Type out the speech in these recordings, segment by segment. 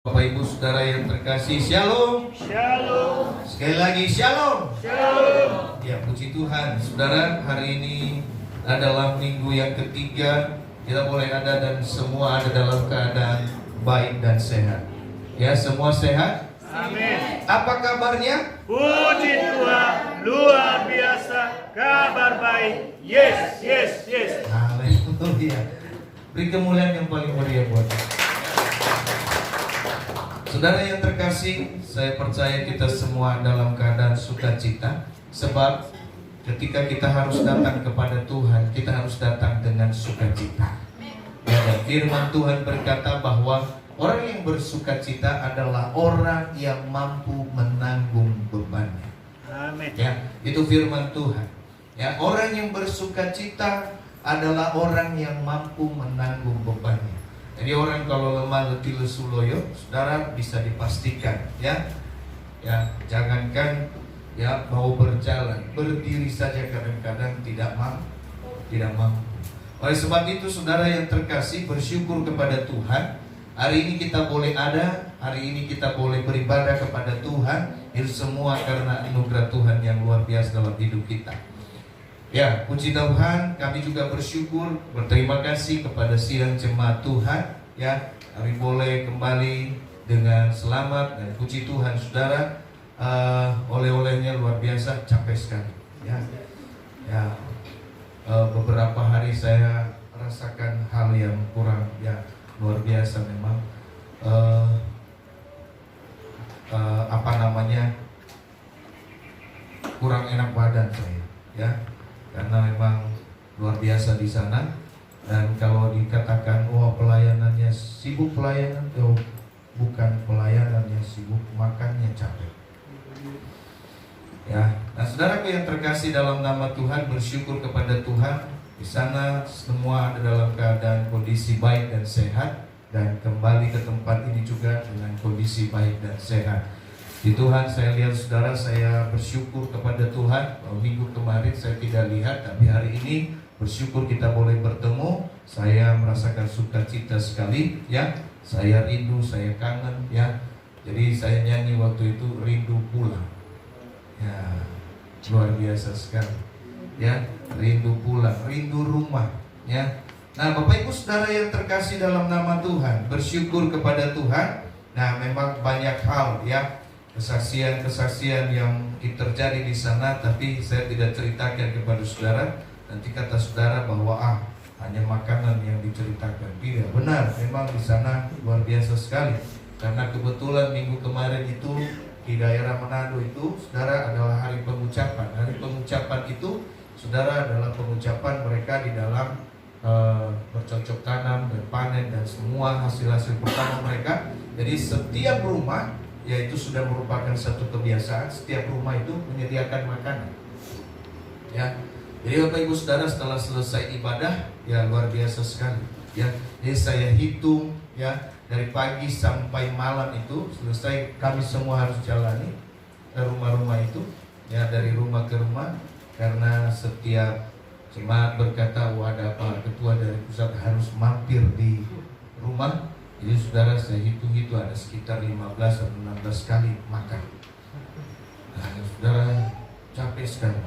Bapak Ibu Saudara yang terkasih, Shalom. Shalom. Sekali lagi Shalom. Shalom. Ya, puji Tuhan. Saudara, hari ini adalah minggu yang ketiga. Kita boleh ada dan semua ada dalam keadaan baik dan sehat. Ya, semua sehat? Amin. Apa kabarnya? Puji Tuhan, luar biasa, kabar baik. Yes, yes, yes. Haleluya. Beri kemuliaan yang paling meriah buat kita. Saudara yang terkasih, saya percaya kita semua dalam keadaan sukacita. Sebab ketika kita harus datang kepada Tuhan, kita harus datang dengan sukacita. Ya, dan firman Tuhan berkata bahwa orang yang bersukacita adalah orang yang mampu menanggung bebannya. Amin. Ya, itu firman Tuhan. Ya, orang yang bersukacita adalah orang yang mampu menanggung bebannya. Jadi orang kalau lemah letih lesu loyo, saudara bisa dipastikan, ya, jangankan ya mau berjalan, berdiri saja kadang-kadang tidak mampu. Oleh sebab itu, saudara yang terkasih, bersyukur kepada Tuhan. Hari ini kita boleh ada, hari ini kita boleh beribadah kepada Tuhan. Itu semua karena anugerah Tuhan yang luar biasa dalam hidup kita. Ya, puji Tuhan, kami juga bersyukur, berterima kasih kepada sidang jemaat Tuhan. Ya, kami boleh kembali dengan selamat dan puji Tuhan, saudara. Oleh-olehnya luar biasa, capek sekali. Beberapa hari saya merasakan hal yang kurang, ya, luar biasa memang. Kurang enak badan saya, ya. Karena memang luar biasa di sana. Dan kalau dikatakan pelayanannya sibuk, pelayanan bukan pelayanannya sibuk, makannya capek. Ya, nah saudaraku yang terkasih dalam nama Tuhan, bersyukur kepada Tuhan. Di sana semua ada dalam keadaan kondisi baik dan sehat, dan kembali ke tempat ini juga dengan kondisi baik dan sehat. Di Tuhan, saya lihat saudara, saya bersyukur kepada Tuhan. Minggu kemarin saya tidak lihat, tapi hari ini bersyukur kita boleh bertemu. Saya merasakan sukacita sekali, ya. Saya rindu, saya kangen, ya. Jadi saya nyanyi waktu itu, rindu pulang. Ya, luar biasa sekali, ya. Rindu pulang, rindu rumah, ya. Nah, Bapak Ibu Saudara yang terkasih dalam nama Tuhan, bersyukur kepada Tuhan. Nah, memang banyak hal, ya, kesaksian-kesaksian yang terjadi di sana, tapi saya tidak ceritakan kepada saudara. Nanti kata saudara bahwa hanya makanan yang diceritakan. Tidak benar, memang di sana luar biasa sekali. Karena kebetulan minggu kemarin itu di daerah Manado itu, saudara, adalah hari pengucapan. Hari pengucapan itu, saudara, adalah pengucapan mereka di dalam bercocok tanam dan panen dan semua hasil-hasil pertama mereka. Jadi setiap rumah, yaitu sudah merupakan satu kebiasaan, setiap rumah itu menyediakan makanan. Ya, jadi Bapak Ibu Saudara, setelah selesai ibadah, ya luar biasa sekali. Ya, jadi saya hitung, ya, dari pagi sampai malam itu selesai, kami semua harus jalani ke rumah-rumah itu, ya, dari rumah ke rumah, karena setiap jemaat berkata, ada apa, ketua dari pusat harus mampir di rumah. Jadi saudara, saya hitung itu ada sekitar 15 atau 16 kali makan. Nah, saudara, capek sekali,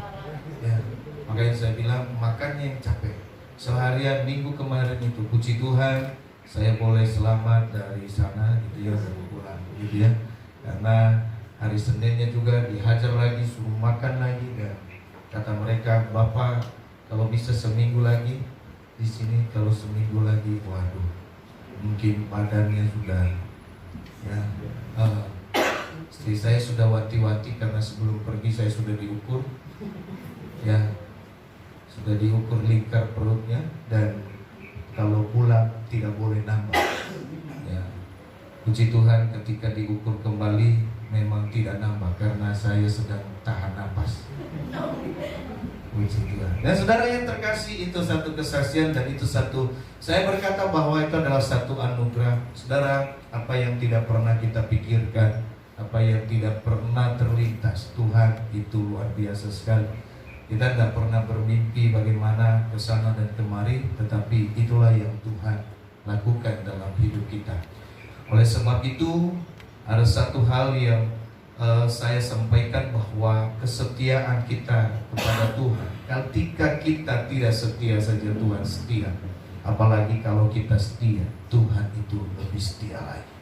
ya. Makanya saya bilang makannya yang capek. Seharian minggu kemarin itu, puji Tuhan, saya boleh selamat dari sana, gitu ya, dan pulang, gitu ya. Karena hari Seninnya juga dihajar lagi, suruh makan lagi, dan kata mereka, Bapak kalau bisa seminggu lagi di sini, kalau seminggu lagi, waduh, mungkin badannya sudah, ya. Istri saya sudah wanti-wanti karena sebelum pergi saya sudah diukur, ya, sudah diukur lingkar perutnya, dan kalau pulang tidak boleh nambah, ya. Puji Tuhan, ketika diukur kembali memang tidak nambah karena saya sedang tahan napas. Puji Tuhan. Dan saudara yang terkasih, itu satu kesaksian dan itu satu, saya berkata bahwa itu adalah satu anugerah. Saudara, apa yang tidak pernah kita pikirkan, apa yang tidak pernah terlintas, Tuhan itu luar biasa sekali. Kita tidak pernah bermimpi bagaimana ke sana dan kemari, tetapi itulah yang Tuhan lakukan dalam hidup kita. Oleh sebab itu, ada satu hal yang saya sampaikan, bahwa kesetiaan kita kepada Tuhan, ketika kita tidak setia saja Tuhan setia, apalagi kalau kita setia, Tuhan itu lebih setia lagi.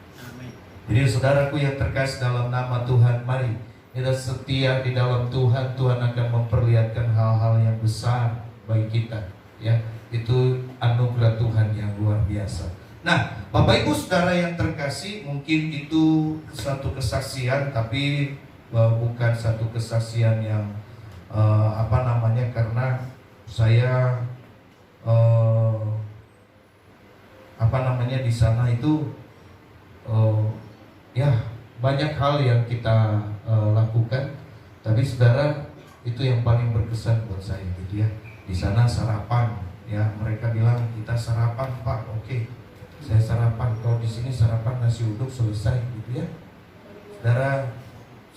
Jadi saudaraku yang terkasih dalam nama Tuhan, mari kita setia di dalam Tuhan. Tuhan akan memperlihatkan hal-hal yang besar bagi kita, ya. Itu anugerah Tuhan yang luar biasa. Nah, Bapak Ibu Saudara yang terkasih, mungkin itu satu kesaksian, tapi bukan satu kesaksian yang karena saya di sana itu ya banyak hal yang kita lakukan, tapi saudara, itu yang paling berkesan buat saya gitu ya. Di sana sarapan, ya, mereka bilang kita sarapan Pak, oke, saya sarapan. Kalau di sini sarapan nasi uduk selesai gitu ya. Saudara,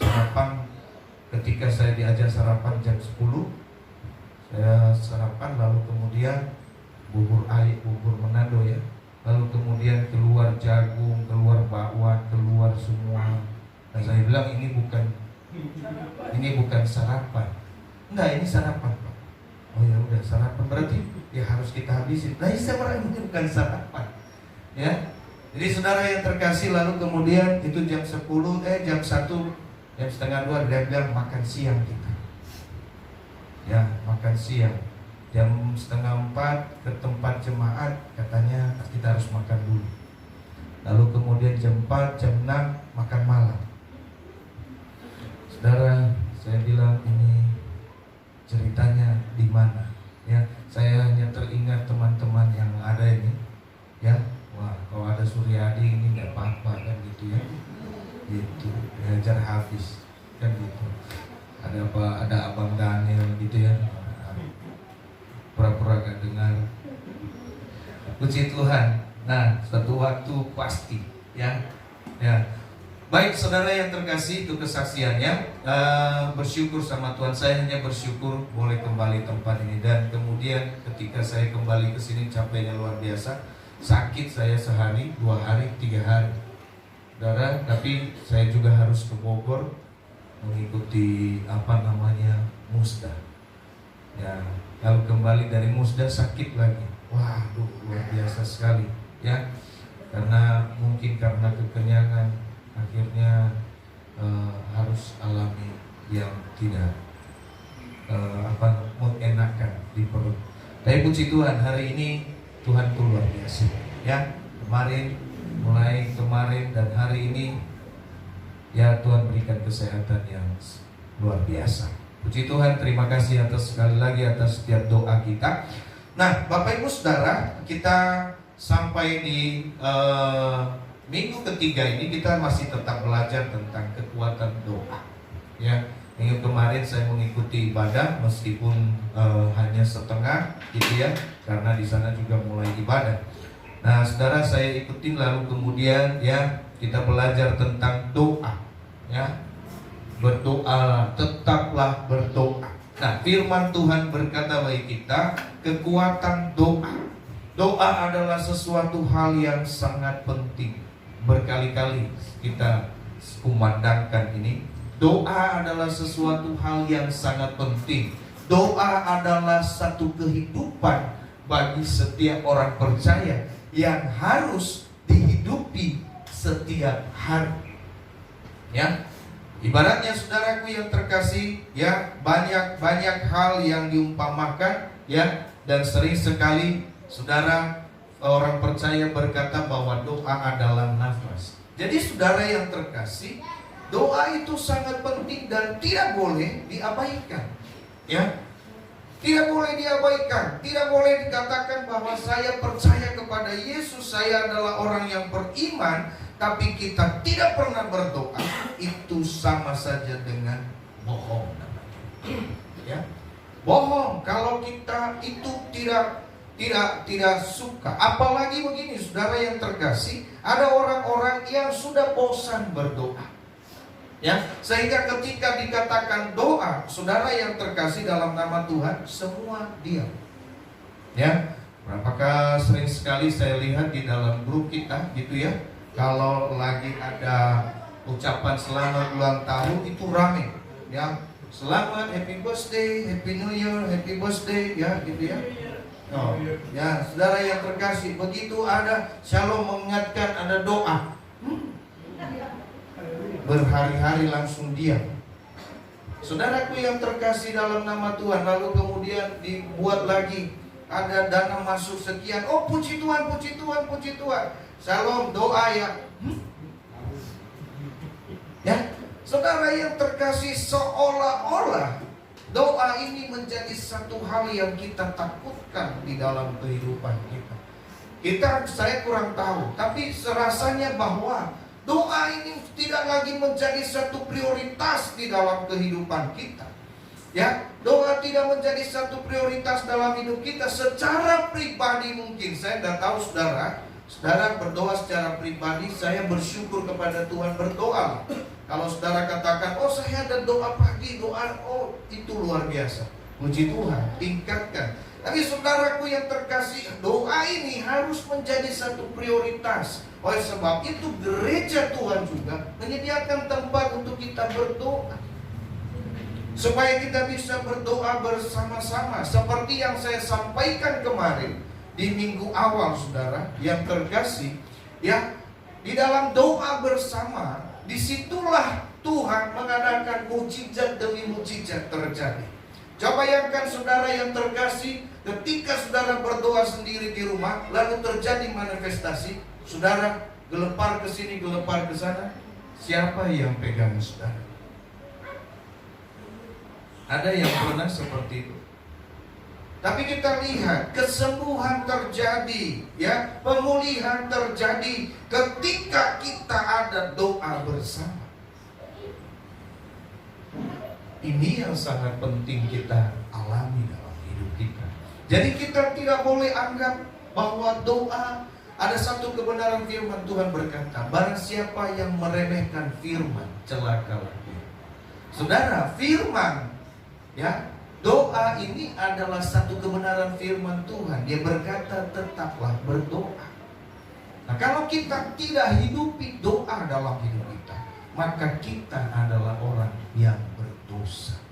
sarapan, ketika saya diajak sarapan jam 10, saya sarapan, lalu kemudian bubur Manado ya. Lalu kemudian keluar jagung, keluar bakwan, keluar semua. Dan saya bilang ini bukan sarapan. Enggak, ini sarapan Pak. Oh ya udah, sarapan berarti ya harus kita habisin. Nah, saya merasa ini bukan sarapan. Ya. Jadi saudara yang terkasih, lalu kemudian itu jam 10, jam 1, jam setengah 2 dia bilang makan siang kita. Ya, makan siang. Jam setengah 4 ke tempat jemaat, katanya kita harus makan dulu. Lalu kemudian jam 4, jam 6 makan malam. Saudara, saya bilang ini ceritanya di mana? Ya, saya hanya teringat teman-teman yang ada ini. Ya, wah, kalau ada Suryadi ini nggak apa-apa kan gitu ya. Gitu, diajar Hafiz kan gitu. Ada Abang Daniel gitu ya. Pura-pura gak dengar. Puji Tuhan. Nah, suatu waktu pasti ya. Ya. Baik saudara yang terkasih, itu kesaksiannya. Bersyukur sama Tuhan. Saya hanya bersyukur boleh kembali tempat ini. Dan kemudian ketika saya kembali ke sini, capeknya luar biasa. Sakit saya sehari, 2 hari, 3 hari, saudara. Tapi saya juga harus ke Bogor mengikuti musda. Ya. Lalu kembali dari musda sakit lagi. Waduh, luar biasa sekali ya. Karena kekenyangan, akhirnya harus alami yang tidak mengenakan di perut. Tapi puji Tuhan, hari ini Tuhan tuh luar biasa ya. Mulai kemarin dan hari ini ya, Tuhan berikan kesehatan yang luar biasa. Puji Tuhan, terima kasih sekali lagi atas setiap doa kita. Nah, Bapak Ibu Saudara, kita sampai di minggu ketiga ini, kita masih tetap belajar tentang kekuatan doa. Ya, minggu kemarin saya mengikuti ibadah meskipun hanya setengah, gitu ya, karena di sana juga mulai ibadah. Nah, saudara, saya ikutin, lalu kemudian ya kita belajar tentang doa. Ya, berdoa, tetaplah berdoa. Nah, firman Tuhan berkata bagi kita, kekuatan doa. Doa adalah sesuatu hal yang sangat penting. Berkali-kali kita kumandangkan ini. Doa adalah sesuatu hal yang sangat penting. Doa adalah satu kehidupan bagi setiap orang percaya yang harus dihidupi setiap hari. Ya. Ibaratnya saudaraku yang terkasih, ya, banyak hal yang diumpamakan, ya, dan sering sekali saudara orang percaya berkata bahwa doa adalah nafas. Jadi saudara yang terkasih, doa itu sangat penting dan tidak boleh diabaikan. Ya, tidak boleh diabaikan. Tidak boleh dikatakan bahwa saya percaya kepada Yesus, saya adalah orang yang beriman, tapi kita tidak pernah berdoa. Itu sama saja dengan bohong. Ya, bohong kalau kita itu tidak suka. Apalagi begini, saudara yang terkasih, ada orang-orang yang sudah bosan berdoa. Ya, sehingga ketika dikatakan doa, saudara yang terkasih dalam nama Tuhan, semua diam. Ya, apakah sering sekali saya lihat di dalam grup kita gitu ya, Kalau lagi ada ucapan selamat ulang tahun itu rame, ya. Selamat, happy birthday, happy new year, happy birthday, ya gitu ya. Oh, ya, saudara yang terkasih, begitu ada shalom mengingatkan ada doa, berhari-hari langsung diam. Saudaraku yang terkasih dalam nama Tuhan, lalu kemudian dibuat lagi ada dana masuk sekian. Oh, puji Tuhan, puji Tuhan, puji Tuhan. Shalom, doa ya. Ya, saudara yang terkasih, seolah-olah doa ini menjadi satu hal yang kita takutkan di dalam kehidupan kita. Saya kurang tahu, tapi serasanya bahwa doa ini tidak lagi menjadi satu prioritas di dalam kehidupan kita. Ya, doa tidak menjadi satu prioritas dalam hidup kita secara pribadi mungkin. Saya tidak tahu saudara berdoa secara pribadi, saya bersyukur kepada Tuhan, berdoa. Kalau saudara katakan, oh saya ada doa pagi, doa, oh itu luar biasa. Puji Tuhan, tingkatkan. Tapi saudaraku yang terkasih, doa ini harus menjadi satu prioritas. Oleh sebab itu gereja Tuhan juga menyediakan tempat untuk kita berdoa, supaya kita bisa berdoa bersama-sama. Seperti yang saya sampaikan kemarin di minggu awal, saudara yang terkasih, ya, di dalam doa bersama, disitulah Tuhan mengadakan mujizat demi mujizat terjadi. Coba bayangkan saudara yang terkasih, ketika saudara berdoa sendiri di rumah, lalu terjadi manifestasi, saudara gelepar ke sini, gelepar ke sana, siapa yang pegang saudara? Ada yang pernah seperti itu? Tapi kita lihat kesembuhan terjadi, ya, pemulihan terjadi ketika kita ada doa bersama. Ini yang sangat penting kita alami dalam hidup kita. Jadi kita tidak boleh anggap bahwa doa, ada satu kebenaran firman Tuhan berkata, barang siapa yang meremehkan firman, celakalah dia. Saudara, firman, ya, doa ini adalah satu kebenaran firman Tuhan. Dia berkata tetaplah berdoa. Nah, kalau kita tidak hidupi doa dalam hidup kita, maka kita adalah orang yang berdosa.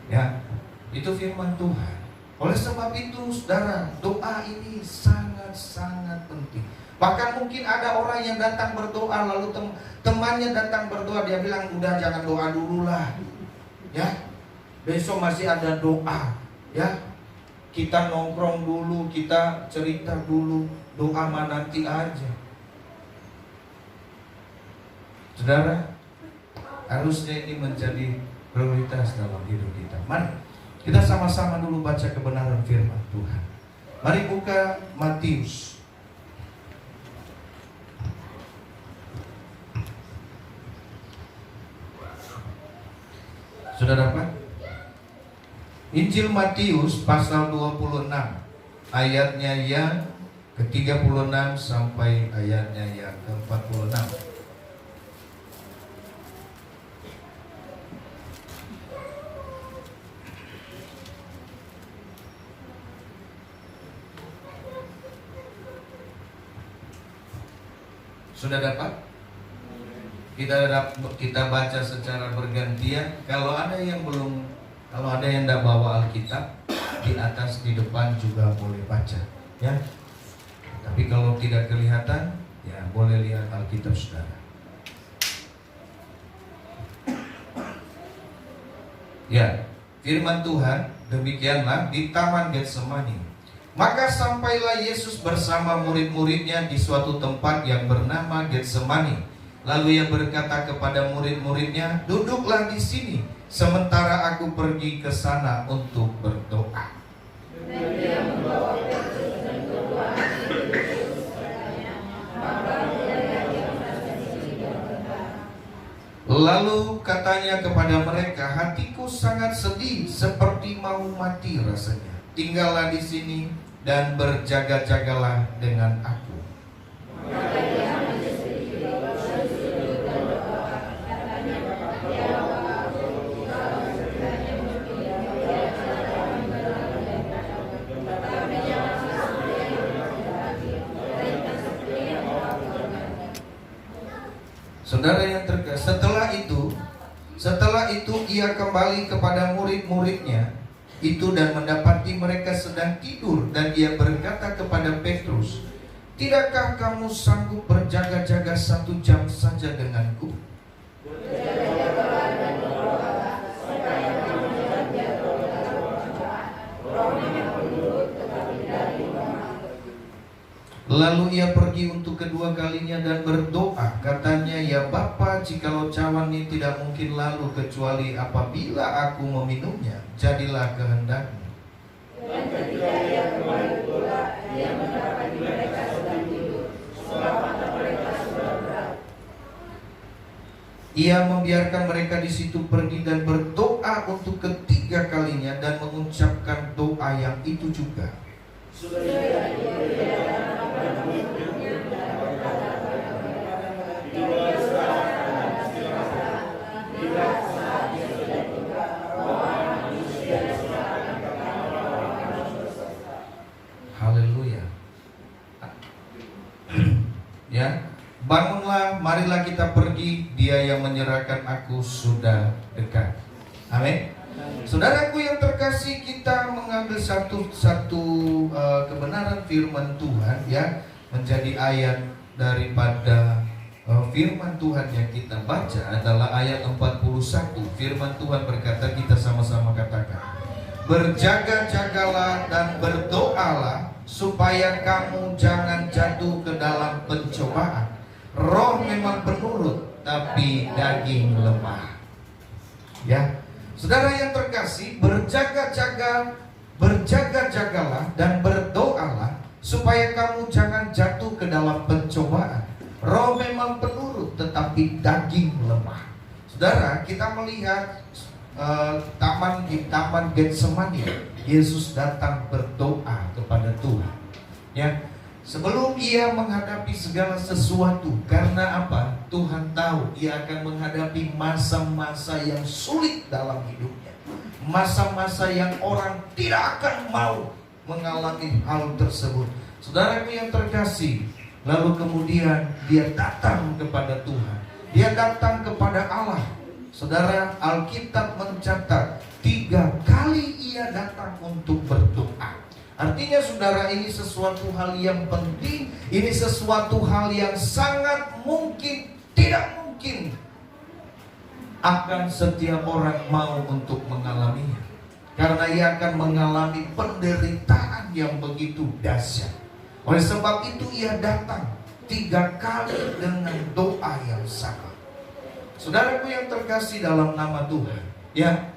Ya, itu firman Tuhan. Oleh sebab itu, saudara, doa ini sangat-sangat penting. Bahkan mungkin ada orang yang datang berdoa, lalu temannya datang berdoa, dia bilang, udah jangan doa dulu lah, ya, besok masih ada doa, ya, kita nongkrong dulu, kita cerita dulu, doa mah nanti aja. Saudara, harusnya ini menjadi prioritas dalam hidup kita. Mari kita sama-sama dulu baca kebenaran firman Tuhan. Mari buka Matius. Sudah dapat? Injil Matius pasal 26, ayatnya yang ke-36 sampai ayatnya yang ke-46. Sudah dapat? Kita baca secara bergantian. Kalau ada yang tidak bawa Alkitab, di atas di depan juga boleh baca, ya. Tapi kalau tidak kelihatan, ya boleh lihat Alkitab saudara. Ya, firman Tuhan demikianlah di Taman Getsemani. Maka sampailah Yesus bersama murid-muridnya di suatu tempat yang bernama Getsemani. Lalu ia berkata kepada murid-muridnya, duduklah di sini, sementara aku pergi ke sana untuk berdoa. Lalu katanya kepada mereka, hatiku sangat sedih, seperti mau mati rasanya. Tinggallah di sini dan berjaga-jagalah dengan aku. Saudara yang terkasih, setelah itu ia kembali kepada murid-muridnya itu dan mendapati mereka sedang tidur, dan ia berkata kepada Petrus, "Tidakkah kamu sanggup berjaga-jaga 1 jam saja denganku?" Lalu ia pergi untuk kedua kalinya dan berdoa. Katanya, "Ya Bapa, jikalau cawan ini tidak mungkin lalu kecuali apabila aku meminumnya, jadilah kehendak-Mu." Dan ketika ia kembali pula, ia mendapati mereka sedang tidur, sebab mata mereka sudah berat. Ia membiarkan mereka di situ pergi dan berdoa untuk ketiga kalinya dan mengucapkan doa yang itu juga. Haleluya. Ya, bangunlah, marilah kita pergi. Dia yang menyerahkan aku sudah dekat. Amin. Saudaraku yang terkasih, kita mengambil satu kebenaran firman Tuhan ya, menjadi ayat daripada firman Tuhan yang kita baca adalah ayat 41. Firman Tuhan berkata, kita sama-sama katakan, "Berjaga-jagalah dan berdoalah supaya kamu jangan jatuh ke dalam pencobaan. Roh memang penurut, tapi daging lemah." Ya, saudara yang terkasih, berjaga-jagalah dan berdoalah supaya kamu jangan jatuh ke dalam pencobaan. Roh memang penurut, tetapi daging lemah. Saudara, kita melihat taman Getsemani, Yesus datang berdoa kepada Tuhan. Ya, sebelum ia menghadapi segala sesuatu, karena apa? Tuhan tahu ia akan menghadapi masa-masa yang sulit dalam hidupnya, masa-masa yang orang tidak akan mau mengalami hal tersebut. Saudaraku yang terkasih, lalu kemudian dia datang kepada Tuhan, dia datang kepada Allah. Saudara, Alkitab mencatat 3 kali ia datang untuk berdoa. Artinya saudara, ini sesuatu hal yang penting, ini sesuatu hal yang sangat mungkin, tidak mungkin akan setiap orang mau untuk mengalaminya. Karena ia akan mengalami penderitaan yang begitu dahsyat. Oleh sebab itu ia datang 3 kali dengan doa yang sama. Saudaraku yang terkasih dalam nama Tuhan, ya,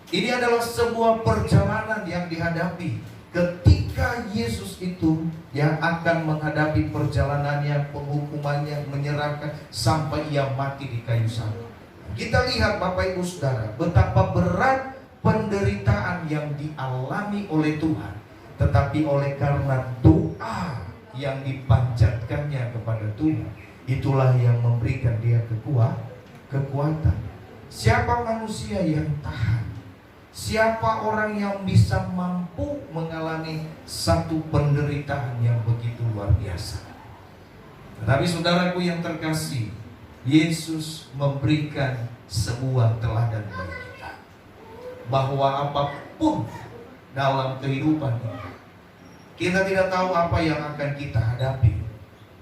ini adalah sebuah perjalanan yang dihadapi ketika Yesus itu yang akan menghadapi perjalanannya, penghukumannya, menyerahkan sampai ia mati di kayu salib. Kita lihat Bapak Ibu Saudara, betapa berat penderitaan yang dialami oleh Tuhan, tetapi oleh karena doa yang dipanjatkannya kepada Tuhan, itulah yang memberikan dia kekuatan. Siapa manusia yang tahan? Siapa orang yang bisa mampu mengalami satu penderitaan yang begitu luar biasa? Tetapi saudaraku yang terkasih, Yesus memberikan sebuah teladan bagi kita, bahwa apapun dalam kehidupan ini, kita tidak tahu apa yang akan kita hadapi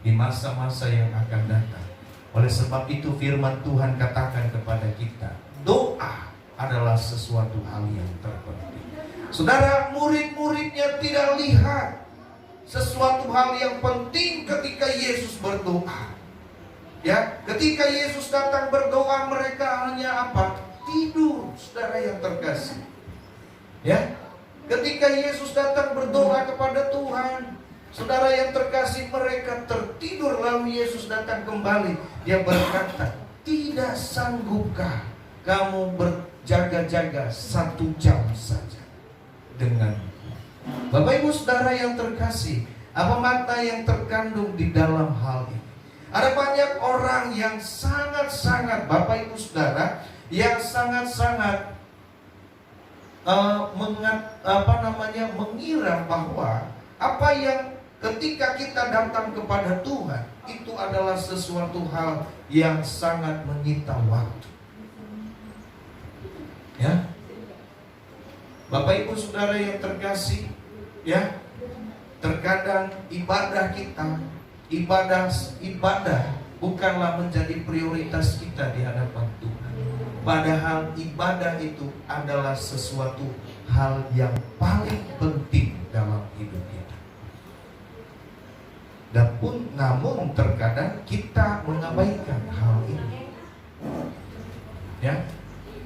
di masa-masa yang akan datang. Oleh sebab itu firman Tuhan katakan kepada kita, doa adalah sesuatu hal yang terpenting. Saudara, murid-muridnya tidak lihat sesuatu hal yang penting ketika Yesus berdoa. Ya, ketika Yesus datang berdoa, mereka hanya apa? Tidur, saudara yang terkasih. Ya, ketika Yesus datang berdoa kepada Tuhan, saudara yang terkasih, mereka tertidur. Lalu Yesus datang kembali. Dia berkata, "Tidak sanggupkah kamu berjaga-jaga 1 jam saja denganku?" Bapak Ibu Saudara yang terkasih, apa makna yang terkandung di dalam hal ini? Ada banyak orang yang sangat-sangat, Bapak Ibu Saudara, yang sangat-sangat mengira bahwa apa yang ketika kita datang kepada Tuhan, itu adalah sesuatu hal yang sangat menyita waktu. Ya, Bapak Ibu Saudara yang terkasih, ya, terkadang ibadah kita, ibadah bukanlah menjadi prioritas kita di hadapan Tuhan. Padahal ibadah itu adalah sesuatu hal yang paling penting dalam hidup kita. Namun terkadang kita mengabaikan hal ini. Ya,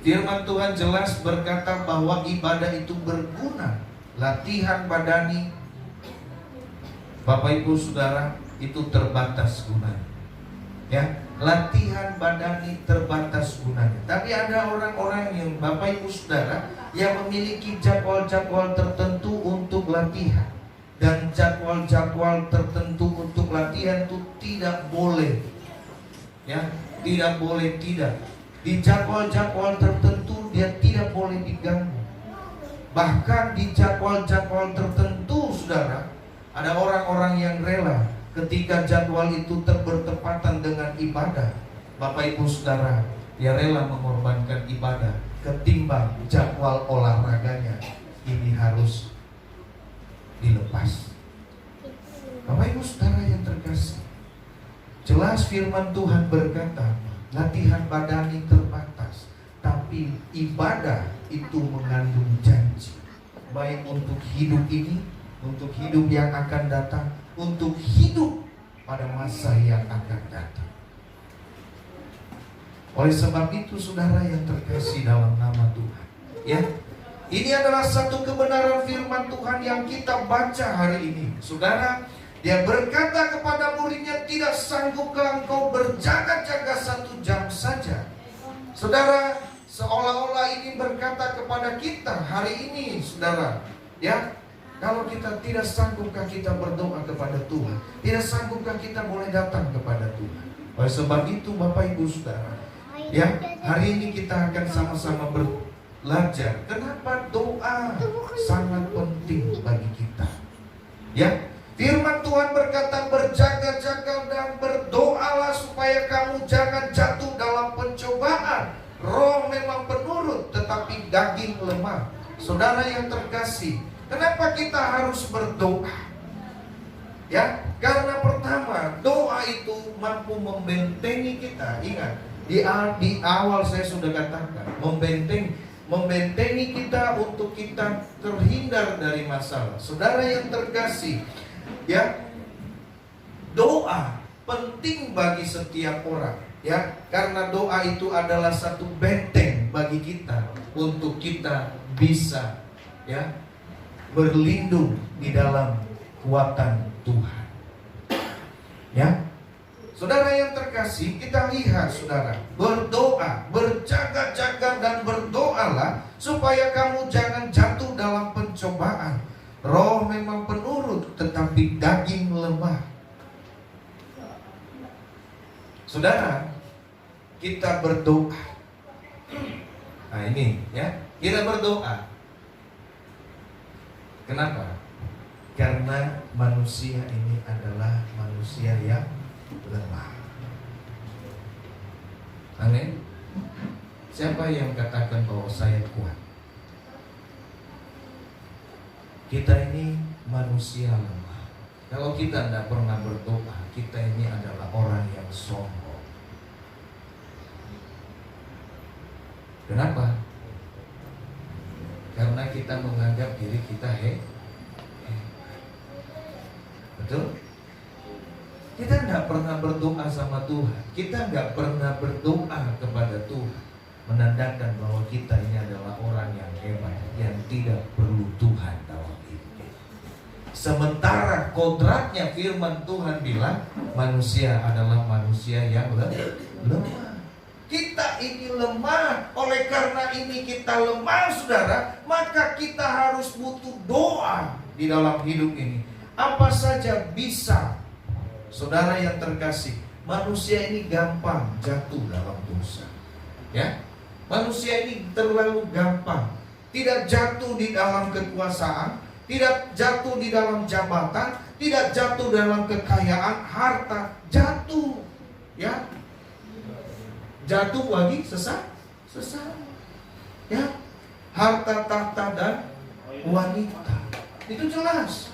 firman Tuhan jelas berkata bahwa ibadah itu berguna. Latihan badani, Bapak Ibu Saudara, itu terbatas gunanya. Ya, latihan badani terbatas gunanya. Tapi ada orang-orang yang, Bapak Ibu Saudara, yang memiliki jadwal-jadwal tertentu untuk latihan. Dan jadwal-jadwal tertentu untuk latihan itu tidak boleh, ya, tidak boleh tidak. Di jadwal-jadwal tertentu dia tidak boleh diganggu. Bahkan di jadwal-jadwal tertentu, saudara, ada orang-orang yang rela ketika jadwal itu bertepatan dengan ibadah. Bapak Ibu Saudara, dia rela mengorbankan ibadah ketimbang jadwal olahraganya ini harus dilepas. Bapak Ibu Saudara yang terkasih, jelas firman Tuhan berkata, latihan badani terbatas, tapi ibadah itu mengandung janji, baik untuk hidup ini, untuk hidup yang akan datang, untuk hidup pada masa yang akan datang. Oleh sebab itu, saudara yang terkasih dalam nama Tuhan, ya, ini adalah satu kebenaran firman Tuhan yang kita baca hari ini. Saudara, dia berkata kepada muridnya, tidak sanggupkah engkau berjaga-jaga 1 jam saja? Saudara, seolah-olah ini berkata kepada kita hari ini, saudara, ya, kalau kita tidak sanggupkah kita berdoa kepada Tuhan? Tidak sanggupkah kita boleh datang kepada Tuhan? Oleh sebab itu, Bapak Ibu Saudara, ya, hari ini kita akan sama-sama belajar kenapa doa sangat penting bagi kita. Ya, firman Tuhan berkata, berjaga-jaga dan berdoalah supaya kamu jangan jatuh dalam pencobaan. Roh memang penurut, tetapi daging lemah. Saudara yang terkasih, kenapa kita harus berdoa? Ya, karena pertama, doa itu mampu membentengi kita. Ingat, di awal saya sudah katakan, membentengi kita untuk kita terhindar dari masalah. Saudara yang terkasih, ya, doa penting bagi setiap orang, ya, karena doa itu adalah satu benteng bagi kita untuk kita bisa, ya, berlindung di dalam kuatan Tuhan. Ya, saudara yang terkasih, kita lihat, saudara, berdoa, berjaga-jaga dan berdoalah supaya kamu jangan jatuh dalam pencobaan. Roh memang penurut, tetapi daging lemah. Saudara, kita berdoa. Nah ini, ya, kita berdoa. Kenapa? Karena manusia ini adalah manusia yang lemah. Amin. Siapa yang katakan bahwa saya kuat? Kita ini manusia lemah. Kalau kita tidak pernah berdoa, kita ini adalah orang yang sombong. Kenapa? Karena kita menganggap diri kita betul? Kita nggak pernah berdoa sama Tuhan. Kita nggak pernah berdoa kepada Tuhan, menandakan bahwa kita ini adalah orang yang hebat, yang tidak perlu Tuhan dalam hidup. Sementara kodratnya firman Tuhan bilang manusia adalah manusia yang lemah. Kita ini lemah. Oleh karena ini kita lemah, saudara, maka kita harus butuh doa di dalam hidup ini. Apa saja bisa. Saudara yang terkasih, manusia ini gampang jatuh dalam dosa. Ya, manusia ini terlalu gampang. Tidak jatuh di dalam kekuasaan, tidak jatuh di dalam jabatan, tidak jatuh dalam kekayaan, harta, jatuh, ya, jatuh lagi sesat, ya, harta, tahta dan wanita. Itu jelas.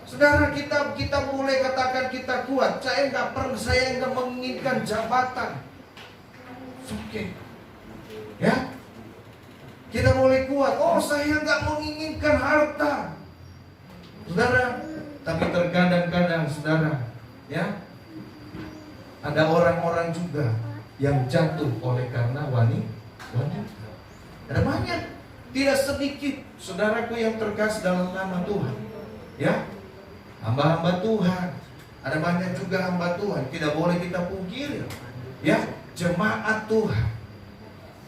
Saudara, kita boleh katakan kita kuat. Saya nggak menginginkan jabatan. Oke, ya, kita boleh kuat. Oh, saya nggak menginginkan harta, saudara. Tapi terkadang-kadang, saudara, ya, ada orang-orang juga yang jatuh oleh karena wanita. Ada banyak, tidak sedikit, saudaraku yang terkasih dalam nama Tuhan, ya, hamba-hamba Tuhan. Ada banyak juga hamba Tuhan, tidak boleh kita pungkiri, ya, jemaat Tuhan.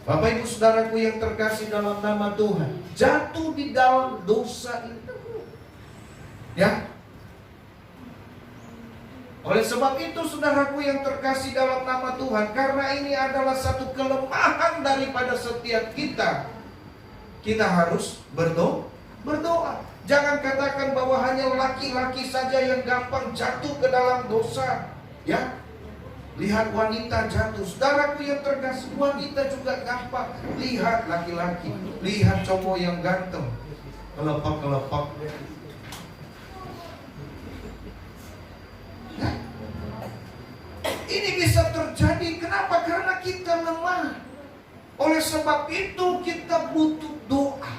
Bapak Ibu saudaraku yang terkasih dalam nama Tuhan, jatuh di dalam dosa itu, ya. Oleh sebab itu saudaraku yang terkasih dalam nama Tuhan, karena ini adalah satu kelemahan daripada setiap kita, kita harus berdoa. Jangan katakan bahwa hanya laki-laki saja yang gampang jatuh ke dalam dosa, ya. Lihat wanita jatuh, saudaraku yang terkasih, wanita juga gampang. Lihat laki-laki, lihat cowok yang ganteng, kelepak. Ya. Ini bisa terjadi, kenapa? Karena kita lemah. Oleh sebab itu kita butuh doa.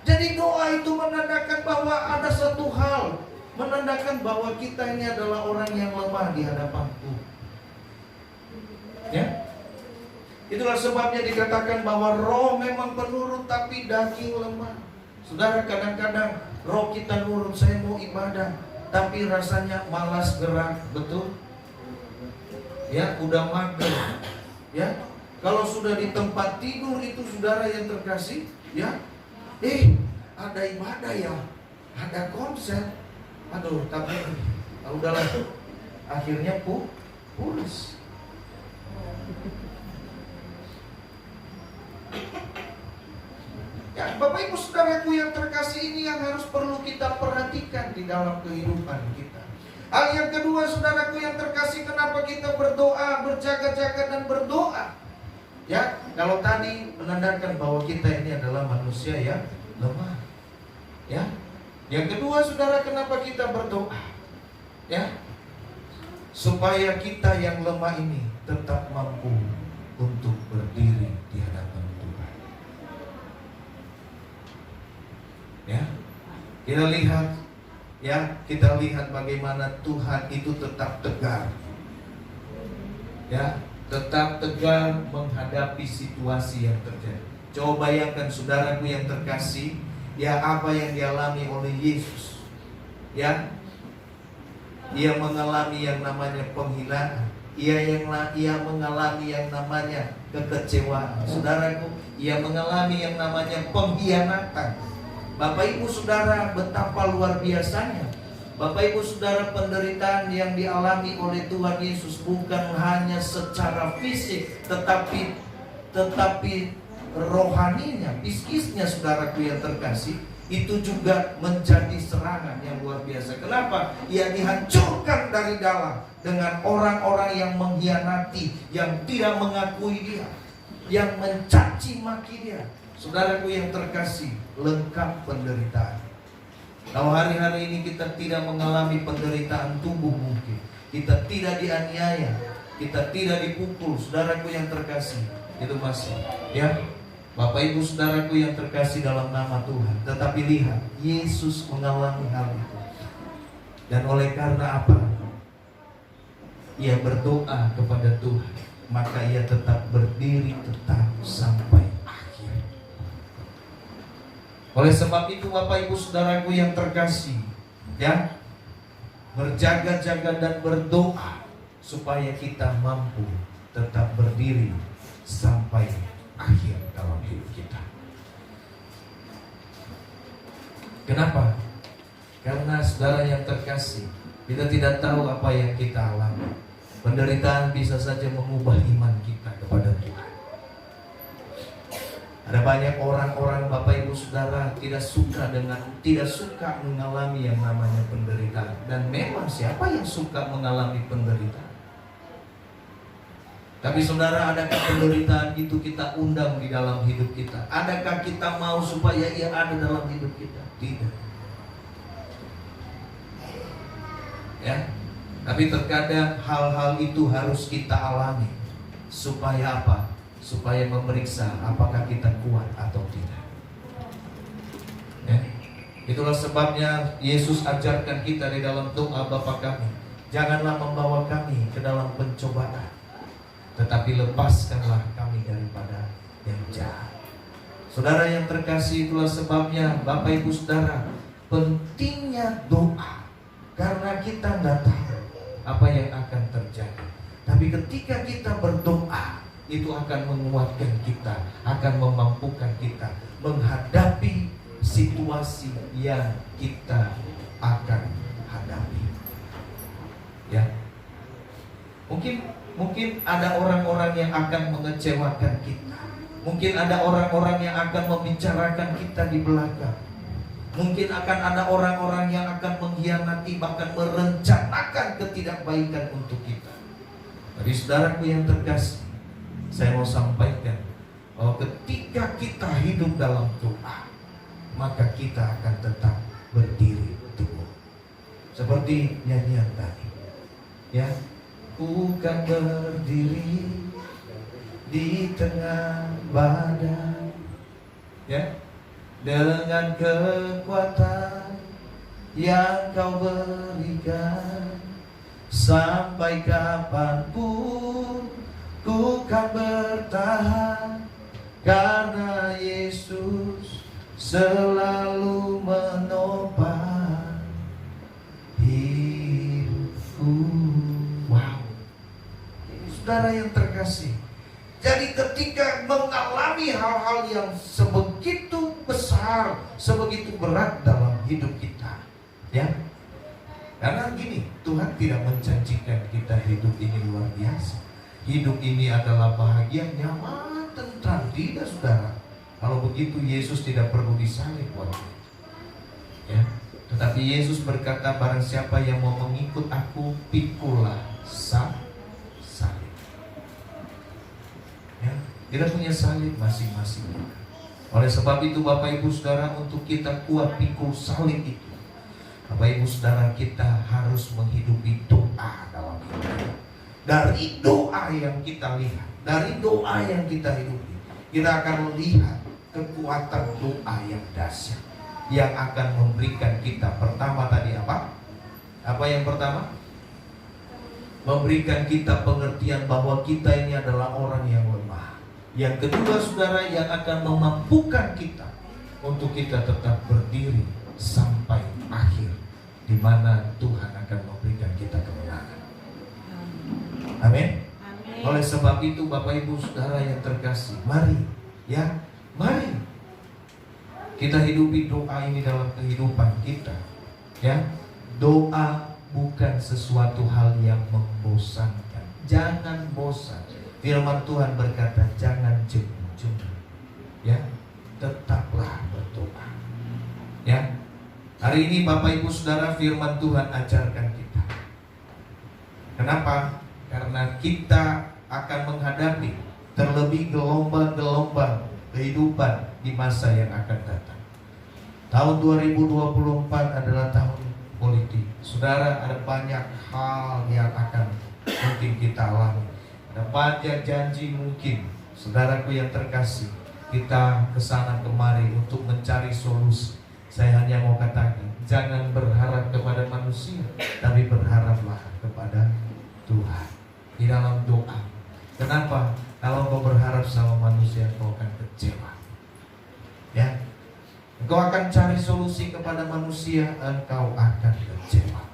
Jadi doa itu menandakan bahwa ada satu hal, menandakan bahwa kita ini adalah orang yang lemah di hadapan Tuhan. Ya, itulah sebabnya dikatakan bahwa roh memang penurut tapi daging lemah. Saudara, kadang-kadang roh kita nurut, saya mau ibadah, tapi rasanya malas gerak, betul? Ya, udah mager. Ya, kalau sudah di tempat tidur itu saudara yang terkasih, ya, ada ibadah ya, ada konser, aduh, tapi udahlah, akhirnya pulas. Ya, Bapak Ibu saudaraku yang terkasih, ini yang harus perlu kita perhatikan di dalam kehidupan kita. Hal yang kedua saudaraku yang terkasih, kenapa kita berdoa, berjaga-jaga dan berdoa? Ya, kalau tadi menandakan bahwa kita ini adalah manusia yang lemah. Ya. Yang kedua saudara, kenapa kita berdoa? Ya. Supaya kita yang lemah ini tetap mampu untuk berdiri di hadapan Tuhan. Ya. Kita lihat bagaimana Tuhan itu tetap tegar. Ya, tetap tegar menghadapi situasi yang terjadi. Coba bayangkan saudaraku yang terkasih, ya, apa yang dialami oleh Yesus. Ya, ia mengalami yang namanya penghinaan. Ia mengalami yang namanya kekecewaan. Saudaraku, ia mengalami yang namanya pengkhianatan. Bapak Ibu Saudara, betapa luar biasanya. Bapak Ibu Saudara, penderitaan yang dialami oleh Tuhan Yesus bukan hanya secara fisik, tetapi rohaninya, psikisnya saudaraku yang terkasih, itu juga menjadi serangan yang luar biasa. Kenapa? Ia dihancurkan dari dalam dengan orang-orang yang mengkhianati, yang tidak mengakui dia, yang mencaci maki dia. Saudaraku yang terkasih, lengkap penderitaan. Kalau hari-hari ini kita tidak mengalami penderitaan tubuh mungkin, kita tidak dianiaya, kita tidak dipukul, saudaraku yang terkasih, itu masih, ya, Bapak Ibu saudaraku yang terkasih dalam nama Tuhan. Tetapi lihat, Yesus mengalami hal itu. Dan oleh karena apa? Ia berdoa kepada Tuhan, maka ia tetap berdiri tetap sampai akhir. Oleh sebab itu Bapak Ibu saudaraku yang terkasih, ya, berjaga-jaga dan berdoa supaya kita mampu tetap berdiri sampai akhir dalam hidup kita. Kenapa? Karena saudara yang terkasih, kita tidak tahu apa yang kita alami. Penderitaan bisa saja mengubah iman kita kepada Tuhan. Ada banyak orang-orang Bapak Ibu Saudara tidak suka mengalami yang namanya penderitaan. Dan memang siapa yang suka mengalami penderitaan? Tapi saudara, adakah penderitaan itu kita undang di dalam hidup kita? Adakah kita mau supaya ia ada dalam hidup kita? Tidak. Ya. Tapi terkadang hal-hal itu harus kita alami. Supaya apa? Supaya memeriksa apakah kita kuat atau tidak. Ya. Itulah sebabnya Yesus ajarkan kita di dalam doa Bapa kami, janganlah membawa kami ke dalam pencobaan, tetapi lepaskanlah kami daripada yang jahat. Saudara yang terkasih, itulah sebabnya Bapak Ibu Saudara, pentingnya doa. Karena kita tidak tahu apa yang akan terjadi. Tapi ketika kita berdoa, itu akan menguatkan kita, akan memampukan kita menghadapi situasi yang kita akan hadapi. Ya, mungkin ada orang-orang yang akan mengecewakan kita. Mungkin ada orang-orang yang akan membicarakan kita di belakang. Mungkin akan ada orang-orang yang akan mengkhianati, bahkan merencanakan ketidakbaikan untuk kita. Tapi saudaraku yang terkasih, saya mau sampaikan bahwa ketika kita hidup dalam doa, maka kita akan tetap berdiri teguh. Seperti nyanyian tadi, ya, ku kan berdiri di tengah badai, ya, dengan kekuatan yang kau berikan. Sampai kapanpun ku kan bertahan, karena Yesus selalu menopang hidupku. Wow. Saudara yang terkasih, jadi ketika mengalami hal-hal yang sebegitu besar, sebegitu berat dalam hidup kita, ya, karena gini, Tuhan tidak menjanjikan kita hidup ini luar biasa. Hidup ini adalah bahagia, nyaman, tentram. Tidak, saudara. Kalau begitu Yesus tidak perlu disalib buat kita. Ya. Tetapi Yesus berkata, barang siapa yang mau mengikut aku, pikulah salib. Ya. Kita punya salib masing-masing. Oleh sebab itu Bapak Ibu Saudara, untuk kita kuat pikul salib itu, Bapak Ibu Saudara, kita harus menghidupi doa dalam hidup kita. Dari doa yang kita lihat, dari doa yang kita hidupi, kita akan melihat kekuatan doa yang dahsyat, yang akan memberikan kita, pertama tadi apa? Apa yang pertama? Memberikan kita pengertian bahwa kita ini adalah orang yang lemah. Yang kedua, saudara, yang akan memampukan kita untuk kita tetap berdiri sampai akhir, di mana Tuhan akan memberikan kita kemenangan. Amin. Oleh sebab itu Bapak Ibu Saudara yang terkasih, mari kita hidupi doa ini dalam kehidupan kita. Ya, doa bukan sesuatu hal yang membosankan. Jangan bosan. Firman Tuhan berkata, jangan jenuh. Ya, tetaplah berdoa. Ya. Hari ini Bapak Ibu Saudara, firman Tuhan ajarkan kita. Kenapa? Karena kita akan menghadapi terlebih gelombang-gelombang kehidupan di masa yang akan datang. Tahun 2024 adalah tahun politik. Saudara, ada banyak hal yang akan mungkin kita alami. Ada banyak janji mungkin. Saudaraku yang terkasih, kita kesana kemari untuk mencari solusi. Saya hanya mau katakan, jangan berharap kepada manusia, tapi berharaplah kepada Tuhan di dalam doa. Kenapa? Kalau kau berharap sama manusia, kau akan kecewa. Ya, engkau akan cari solusi kepada manusia, engkau akan kecewa.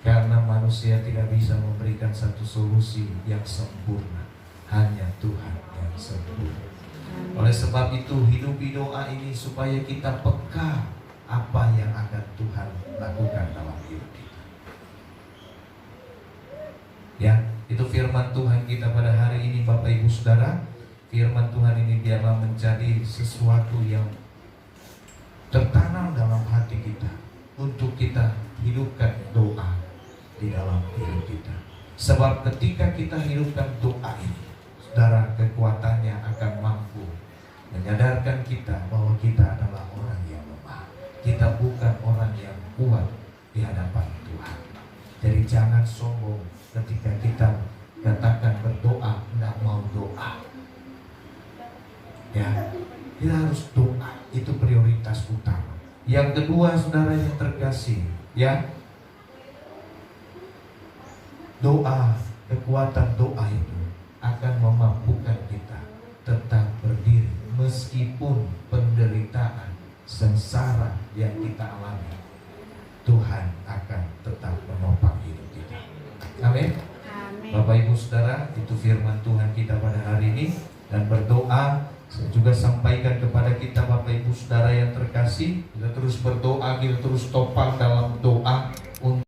Karena manusia tidak bisa memberikan satu solusi yang sempurna. Hanya Tuhan yang sempurna. Oleh sebab itu, hidupi doa ini supaya kita peka apa yang akan Tuhan lakukan dalam hidup kita. Ya, itu firman Tuhan kita pada hari ini Bapak Ibu Saudara. firman Tuhan ini biarlah menjadi sesuatu yang tertanam dalam hati kita untuk kita hidupkan doa di dalam hidup kita. Sebab ketika kita hidupkan doa ini, saudara, kekuatannya akan mampu menyadarkan kita bahwa kita adalah orang yang lemah. Kita bukan orang yang kuat di hadapan Tuhan. Jadi jangan sombong ketika kita katakan berdoa, tidak mau doa. Ya, kita harus doa, itu prioritas utama. Yang kedua, saudara yang terkasih, ya, doa, kekuatan doa itu akan memampukan kita tetap berdiri meskipun penderitaan, sengsara yang kita alami. Tuhan akan tetap menopang hidup kita. Amin. Bapak Ibu Saudara, itu firman Tuhan kita pada hari ini. Dan berdoa, saya juga sampaikan kepada kita Bapak Ibu Saudara yang terkasih, kita terus berdoa, kita terus topang dalam doa untuk